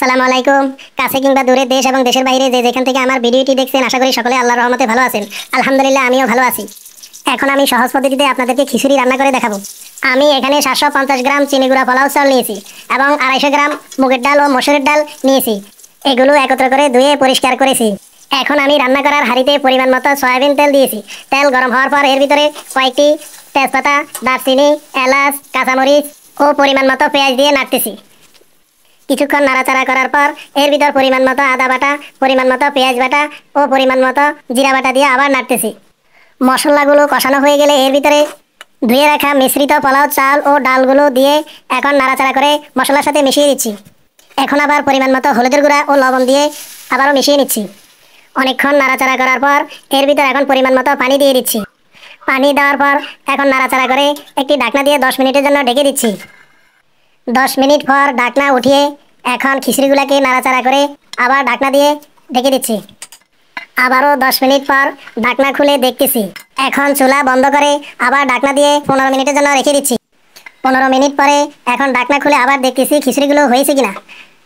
আসসালামু আলাইকুম। কাছে কিংবা দূরে, দেশ এবং দেশের বাইরে যে যেখান থেকে আমার ভিডিওটি দেখছেন, আশা করি সকলে আল্লাহর রহমতে ভালো আছেন। আলহামদুলিল্লাহ, আমিও ভালো আছি। এখন আমি সহজ পদ্ধতিতে আপনাদেরকে খিচুড়ি রান্না করে দেখাবো। আমি এখানে 750 গ্রাম চিনি গুঁড়া পোলাও চাল নিয়েছি এবং 250 গ্রাম মুগের ডাল ও মসুরের ডাল নিয়েছি। এগুলো একত্র করে ধুয়ে পরিষ্কার করেছি। এখন আমি রান্না করার হাঁড়িতে পরিমাণ মতো সয়াবিন তেল দিয়েছি। তেল গরম হওয়ার পর এর ভিতরে কয়েকটি তেজপাতা, দারচিনি, এলাচ, কাঁচামরিচ ও পরিমাণ মতো পেঁয়াজ দিয়ে নাড়তেছি। কিছুক্ষণ নাড়াচাড়া করার পর এর ভিতর পরিমাণ মতো আদা বাটা, পরিমাণ মতো পেঁয়াজ বাটা ও পরিমাণ মতো জিরা বাটা দিয়ে আবার নাড়তেছি। মশলাগুলো কষানো হয়ে গেলে এর ভিতরে ধুয়ে রাখা মিশ্রিত পোলাও চাল ও ডালগুলো দিয়ে এখন নাড়াচাড়া করে মশলার সাথে মিশিয়ে দিচ্ছি। এখন আবার পরিমাণ মতো হলুদের গুঁড়া ও লবণ দিয়ে আবারও মিশিয়ে নিচ্ছি। অনেকক্ষণ নাড়াচাড়া করার পর এর ভিতর এখন পরিমাণ মতো পানি দিয়ে দিচ্ছি। পানি দেওয়ার পর এখন নাড়াচাড়া করে একটি ঢাকনা দিয়ে 10 মিনিটের জন্য ঢেকে দিচ্ছি। 10 মিনিট পর ঢাকনা উঠিয়ে এখন খিচুড়িগুলোকে নাড়াচাড়া করে আবার ঢাকনা দিয়ে ঢেকে দিচ্ছি। আবারও 10 মিনিট পর ঢাকনা খুলে দেখতেছি। এখন চুলা বন্ধ করে আবার ঢাকনা দিয়ে 15 মিনিটের জন্য রেখে দিচ্ছি। 15 মিনিট পরে এখন ঢাকনা খুলে আবার দেখতেছি খিচুড়িগুলো হয়েছে কিনা।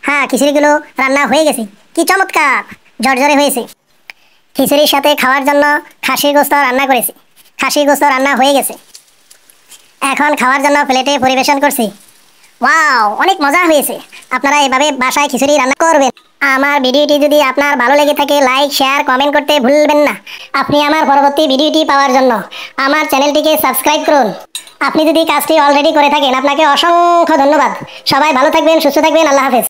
হ্যাঁ, খিচুড়িগুলো রান্না হয়ে গেছে। কি চমৎকার ঝরঝরে হয়েছে। খিচুড়ির সাথে খাওয়ার জন্য খাসির গোস্ত রান্না করেছি। খাসির গোস্ত রান্না হয়ে গেছে। এখন খাওয়ার জন্য প্লেটে পরিবেশন করছি। ওয়াও, অনেক মজা হয়েছে। আপনারা এভাবে বাসায় খিচুড়ি রান্না করবেন। আমার ভিডিওটি যদি আপনার ভালো লেগে থাকে, লাইক, শেয়ার, কমেন্ট করতে ভুলবেন না। আপনি আমার পরবর্তী ভিডিওটি পাওয়ার জন্য আমার চ্যানেলটিকে সাবস্ক্রাইব করুন। আপনি যদি কাজটি অলরেডি করে থাকেন, আপনাকে অসংখ্য ধন্যবাদ। সবাই ভালো থাকবেন, সুস্থ থাকবেন। আল্লাহ হাফেজ।